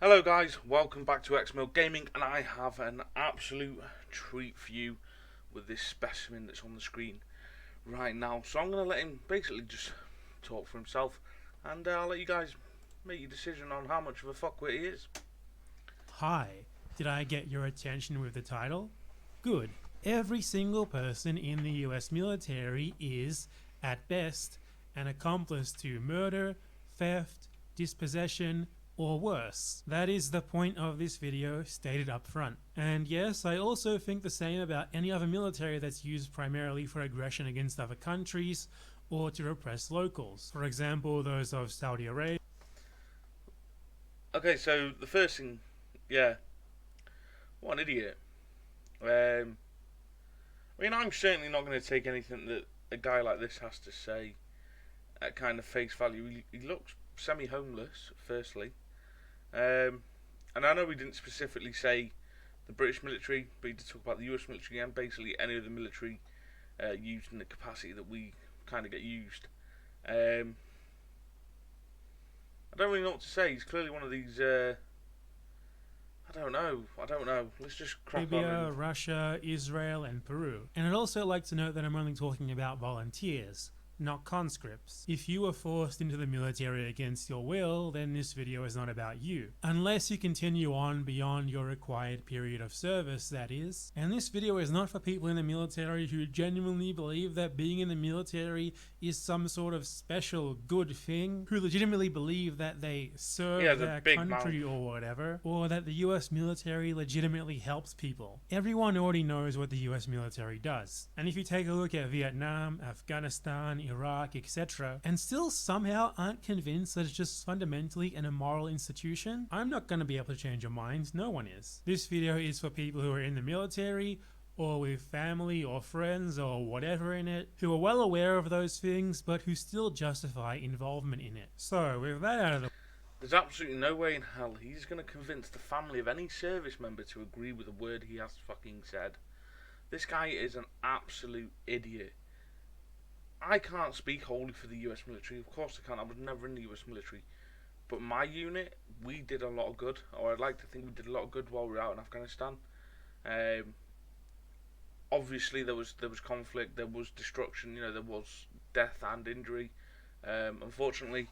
Hello guys, welcome back to XMill Gaming, and I have an absolute treat for you with this specimen that's on the screen right now. So I'm going to let him basically just talk for himself, and I'll let you guys make your decision on how much of a fuckwit he is. Hi, did I get your attention with the title? Good. Every single person in the US military is, at best, an accomplice to murder, theft, dispossession, or worse. That is the point of this video, stated up front. And yes, I also think the same about any other military that's used primarily for aggression against other countries or to repress locals. For example, those of Saudi Arabia. Okay, so the first thing, yeah, what an idiot. I'm certainly not going to take anything that a guy like this has to say at kind of face value. He looks semi-homeless, firstly. And I know we didn't specifically say the British military, but he did talk about the US military and basically any of the military used in the capacity that we kind of get used. I don't really know what to say. He's clearly one of these. I don't know. Let's just crack on. Russia, Israel, and Peru. And I'd also like to note that I'm only talking about volunteers, not conscripts. If you were forced into the military against your will, then this video is not about you. Unless you continue on beyond your required period of service, that is. And this video is not for people in the military who genuinely believe that being in the military is some sort of special good thing, who legitimately believe that they serve their country or whatever, or that the US military legitimately helps people. Everyone already knows what the US military does. And if you take a look at Vietnam, Afghanistan, Iraq, etc., and still somehow aren't convinced that it's just fundamentally an immoral institution, I'm not going to be able to change your mind. No one is. This video is for people who are in the military, or with family or friends or whatever in it, who are well aware of those things, but who still justify involvement in it. So, with that out of the way, there's absolutely no way in hell he's going to convince the family of any service member to agree with a word he has fucking said. This guy is an absolute idiot. I can't speak wholly for the US military. Of course I can't. I was never in the US military. But my unit, we did a lot of good. Or I'd like to think we did a lot of good while we were out in Afghanistan. Obviously there was conflict, there was destruction, there was death and injury. Unfortunately,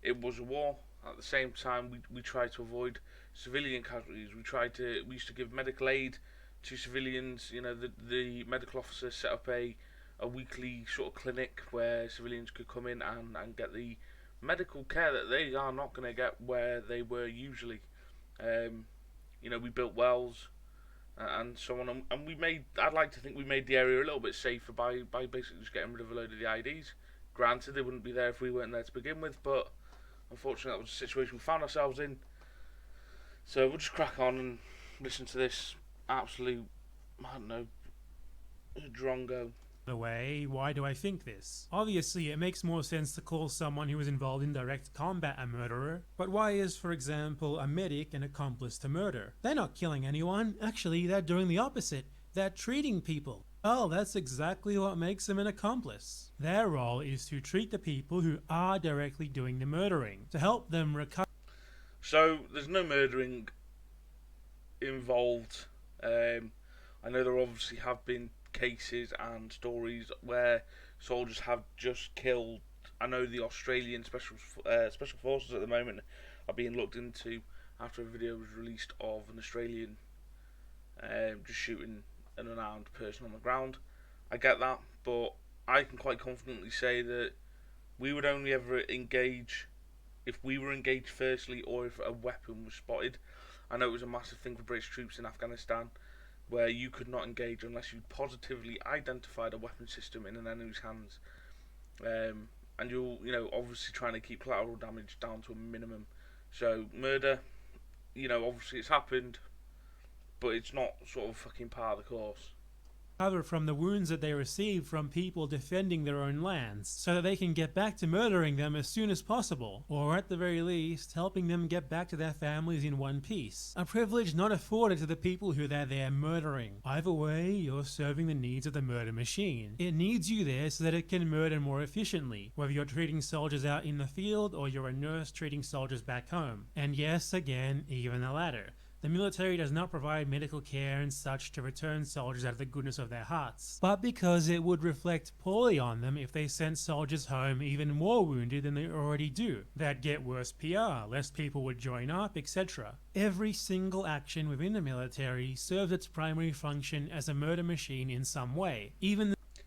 it was a war. At the same time, we tried to avoid civilian casualties. We used to give medical aid to civilians. The medical officer set up a weekly sort of clinic where civilians could come in and get the medical care that they are not going to get where they were usually. We built wells and so on, and I'd like to think we made the area a little bit safer by basically just getting rid of a load of the IDs. Granted, they wouldn't be there if we weren't there to begin with, but unfortunately that was the situation we found ourselves in. So we'll just crack on and listen to this absolute, drongo. Why do I think this? Obviously, it makes more sense to call someone who is involved in direct combat a murderer, but why is, for example, a medic an accomplice to murder? They're not killing anyone. Actually, they're doing the opposite. They're treating people. Oh, that's exactly what makes them an accomplice. Their role is to treat the people who are directly doing the murdering, to help them recover. So, there's no murdering involved. I know there obviously have been cases and stories where soldiers have just killed. I know the Australian special forces at the moment are being looked into after a video was released of an Australian just shooting an unarmed person on the ground. I get that, but I can quite confidently say that we would only ever engage if we were engaged firstly, or if a weapon was spotted. I know it was a massive thing for British troops in Afghanistan, where you could not engage unless you positively identified a weapon system in an enemy's hands. And you're, obviously trying to keep collateral damage down to a minimum. So murder, obviously it's happened, but it's not sort of fucking part of the course. recover from the wounds that they received from people defending their own lands, so that they can get back to murdering them as soon as possible, or at the very least, helping them get back to their families in one piece. A privilege not afforded to the people who they're there murdering. Either way, you're serving the needs of the murder machine. It needs you there so that it can murder more efficiently, whether you're treating soldiers out in the field or you're a nurse treating soldiers back home. And yes, again, even the latter. The military does not provide medical care and such to return soldiers out of the goodness of their hearts, but because it would reflect poorly on them if they sent soldiers home even more wounded than they already do. That'd get worse PR, less people would join up, etc. Every single action within the military serves its primary function as a murder machine in some way.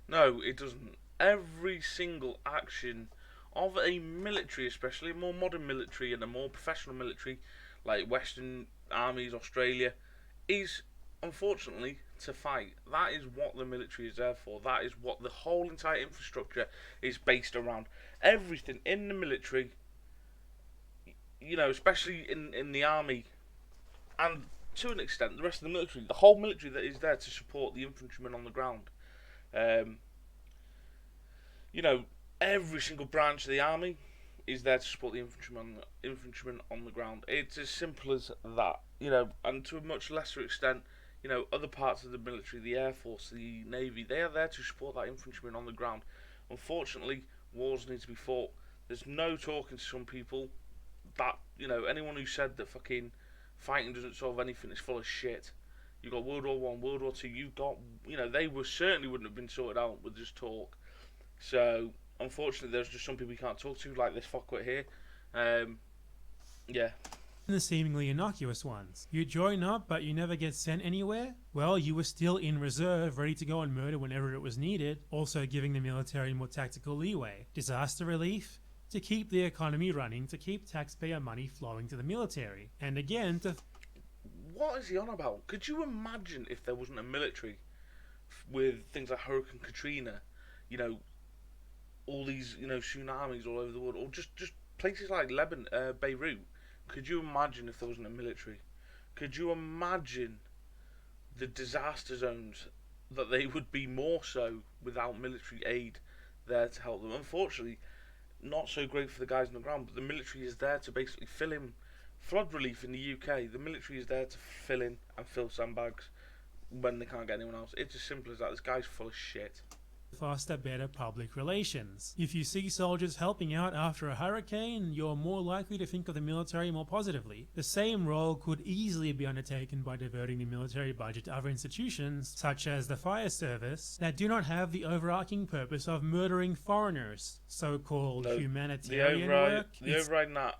No, it doesn't. Every single action of a military, especially a more modern military and a more professional military, like Western armies, Australia, is unfortunately to fight. That is what the military is there for. That is what the whole entire infrastructure is based around. Everything in the military, you know, especially in the army, and to an extent the rest of the military, the whole military that is there to support the infantrymen on the ground. You know, every single branch of the army is there to support the infantrymen on the ground. It's as simple as that, you know, and to a much lesser extent, you know, other parts of the military, the Air Force, the Navy, they are there to support that infantryman on the ground. Unfortunately, wars need to be fought. There's no talking to some people that, you know, anyone who said that fucking fighting doesn't solve anything is full of shit. You got World War One, World War Two. You got, you know, they were certainly wouldn't have been sorted out with just talk. So unfortunately, there's just some people you can't talk to, like this fuckwit here. Yeah. The seemingly innocuous ones. You join up, but you never get sent anywhere? Well, you were still in reserve, ready to go and murder whenever it was needed, also giving the military more tactical leeway. Disaster relief? To keep the economy running, to keep taxpayer money flowing to the military. And again, to... What is he on about? Could you imagine if there wasn't a military with things like Hurricane Katrina, you know, all these, you know, tsunamis all over the world, or just places like Lebanon, Beirut? Could you imagine if there wasn't a military? Could you imagine the disaster zones that they would be more so without military aid there to help them? Unfortunately, not so great for the guys on the ground, but the military is there to basically fill in flood relief in the UK. The military is there to fill in and fill sandbags when they can't get anyone else. It's as simple as that. This guy's full of shit. Foster better public relations. If you see soldiers helping out after a hurricane, you're more likely to think of the military more positively. The same role could easily be undertaken by diverting the military budget to other institutions, such as the fire service, that do not have the overarching purpose of murdering foreigners. So-called humanitarian work. The overriding that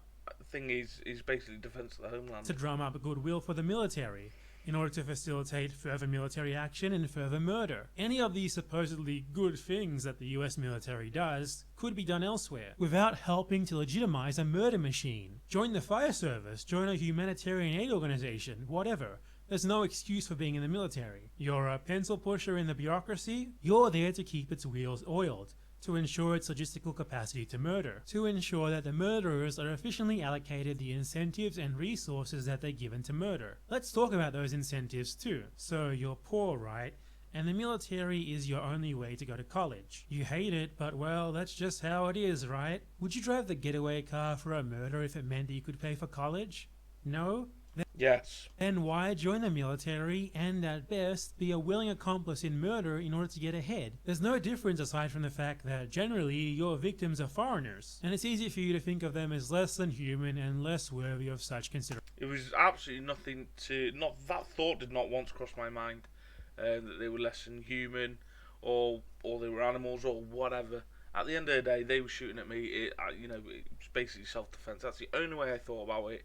thing is basically defense of the homeland. To drum up goodwill for the military, in order to facilitate further military action and further murder. Any of these supposedly good things that the US military does could be done elsewhere, without helping to legitimize a murder machine. Join the fire service, join a humanitarian aid organization, whatever. There's no excuse for being in the military. You're a pencil pusher in the bureaucracy, you're there to keep its wheels oiled, to ensure its logistical capacity to murder, to ensure that the murderers are efficiently allocated the incentives and resources that they're given to murder. Let's talk about those incentives too. So you're poor, right? And the military is your only way to go to college. You hate it, but well, that's just how it is, right? Would you drive the getaway car for a murder if it meant that you could pay for college? No? Yes. Then why join the military and, at best, be a willing accomplice in murder in order to get ahead? There's no difference aside from the fact that, generally, your victims are foreigners, and it's easy for you to think of them as less than human and less worthy of such consideration. It was absolutely nothing to... that thought did not once cross my mind, that they were less than human, or they were animals, or whatever. At the end of the day, they were shooting at me. It was basically self-defense. That's the only way I thought about it.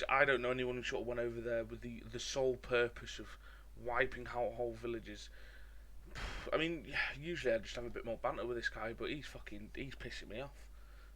I don't know anyone who sort of went over there with the sole purpose of wiping out whole villages. I mean, usually I just have a bit more banter with this guy, but he's pissing me off.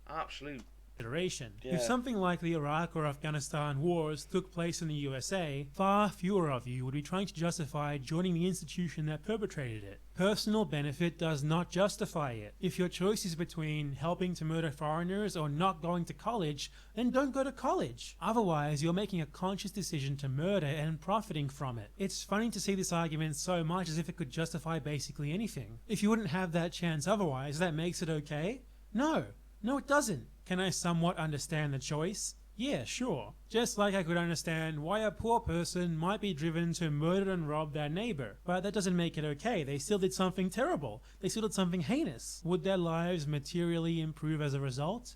Absolute consideration. Yeah. If something like the Iraq or Afghanistan wars took place in the USA, far fewer of you would be trying to justify joining the institution that perpetrated it. Personal benefit does not justify it. If your choice is between helping to murder foreigners or not going to college, then don't go to college. Otherwise, you're making a conscious decision to murder and profiting from it. It's funny to see this argument so much as if it could justify basically anything. If you wouldn't have that chance otherwise, that makes it okay? No. No, it doesn't. Can I somewhat understand the choice? Yeah, sure. Just like I could understand why a poor person might be driven to murder and rob their neighbor. But that doesn't make it okay. They still did something terrible. They still did something heinous. Would their lives materially improve as a result?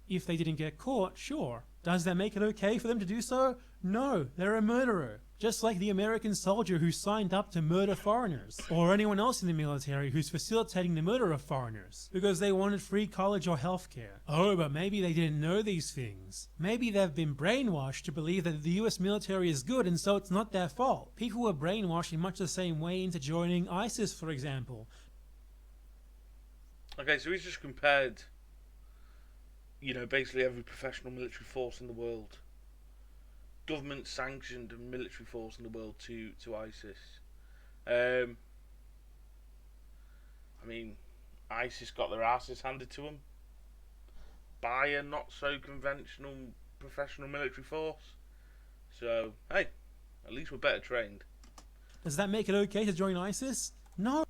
If they didn't get caught, sure. Does that make it okay for them to do so? No, they're a murderer. Just like the American soldier who signed up to murder foreigners, or anyone else in the military who's facilitating the murder of foreigners, because they wanted free college or healthcare. Oh, but maybe they didn't know these things. Maybe they've been brainwashed to believe that the US military is good and so it's not their fault. People were brainwashed in much the same way into joining ISIS, for example. Okay, so he's just compared, basically every professional military force in the world, government sanctioned military force in the world to ISIS. ISIS got their asses handed to them by a not so conventional professional military force. So, hey, at least we're better trained. Does that make it okay to join ISIS? No.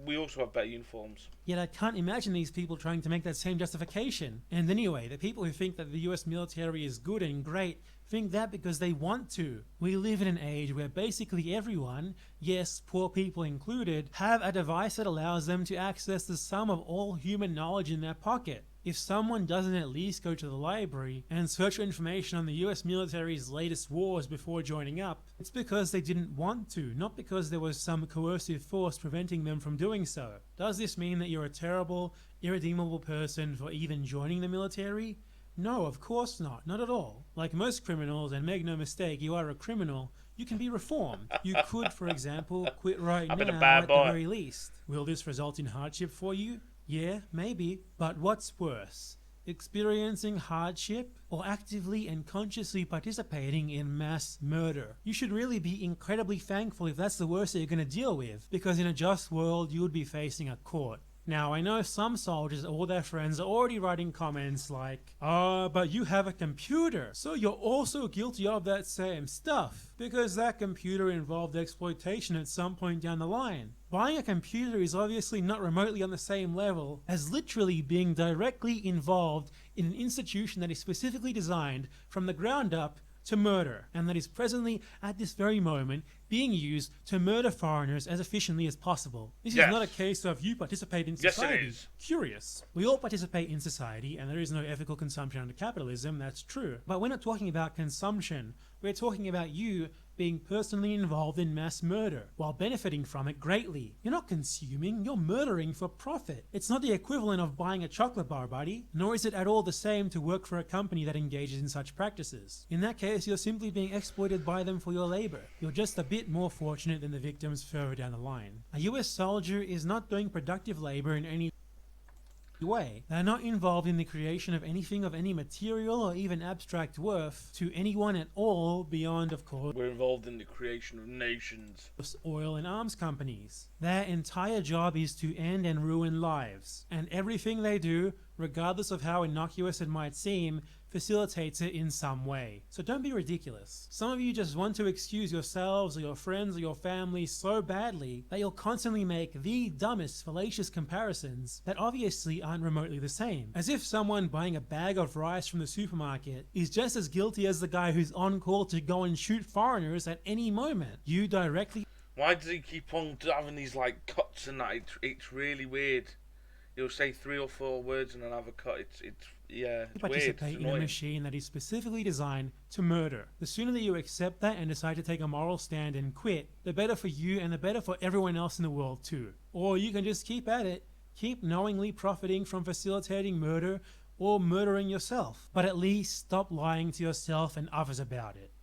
We also have better uniforms. Yet I can't imagine these people trying to make that same justification. And anyway, the people who think that the US military is good and great think that because they want to. We live in an age where basically everyone, yes, poor people included, have a device that allows them to access the sum of all human knowledge in their pocket. If someone doesn't at least go to the library and search for information on the US military's latest wars before joining up, it's because they didn't want to, not because there was some coercive force preventing them from doing so. Does this mean that you're a terrible, irredeemable person for even joining the military? No, of course not. Not at all. Like most criminals, and make no mistake, you are a criminal, you can be reformed. You could, for example, quit right now at the very least. Will this result in hardship for you? Yeah, maybe. But what's worse? Experiencing hardship or actively and consciously participating in mass murder? You should really be incredibly thankful if that's the worst that you're going to deal with, because in a just world you would be facing a court. Now, I know some soldiers or their friends are already writing comments like, but you have a computer, so you're also guilty of that same stuff, because that computer involved exploitation at some point down the line. Buying a computer is obviously not remotely on the same level as literally being directly involved in an institution that is specifically designed from the ground up to murder, and that is presently, at this very moment, being used to murder foreigners as efficiently as possible. This is not a case of you participate in society. Yes, it is. Curious. We all participate in society, and there is no ethical consumption under capitalism, that's true. But we're not talking about consumption. We're talking about you being personally involved in mass murder, while benefiting from it greatly. You're not consuming, you're murdering for profit. It's not the equivalent of buying a chocolate bar, buddy, nor is it at all the same to work for a company that engages in such practices. In that case, you're simply being exploited by them for your labor. You're just a bit more fortunate than the victims further down the line. A US soldier is not doing productive labor in any way. They're not involved in the creation of anything of any material or even abstract worth to anyone at all beyond, of course, we're involved in the creation of nations. Oil and arms companies. Their entire job is to end and ruin lives, and everything they do, regardless of how innocuous it might seem, facilitates it in some way. So don't be ridiculous. Some of you just want to excuse yourselves or your friends or your family so badly that you'll constantly make the dumbest fallacious comparisons that obviously aren't remotely the same. As if someone buying a bag of rice from the supermarket is just as guilty as the guy who's on call to go and shoot foreigners at any moment. You directly... Why does he keep on having these cuts and that? It's really weird. He'll say 3 or 4 words and another cut. It's participate weird. in a machine that is specifically designed to murder. The sooner that you accept that and decide to take a moral stand and quit, the better for you and the better for everyone else in the world too. Or you can just keep at it, keep knowingly profiting from facilitating murder or murdering yourself, but at least stop lying to yourself and others about it.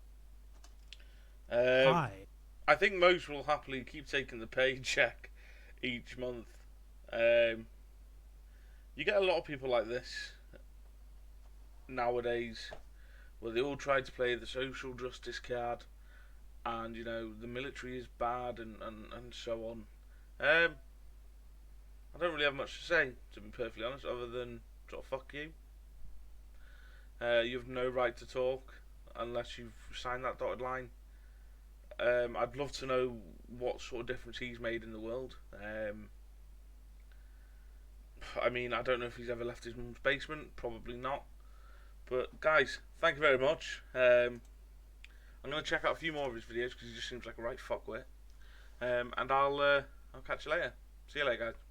I think most will happily keep taking the paycheck each month. You get a lot of people like this. nowadays, where they all try to play the social justice card, and the military is bad, and so on. I don't really have much to say, to be perfectly honest, other than sort of fuck you. You have no right to talk unless you've signed that dotted line. I'd love to know what sort of difference he's made in the world. I mean, I don't know if he's ever left his mum's basement. Probably not. But guys, thank you very much. I'm going to check out a few more of his videos because he just seems like a right fuckwit. And I'll catch you later. See you later, guys.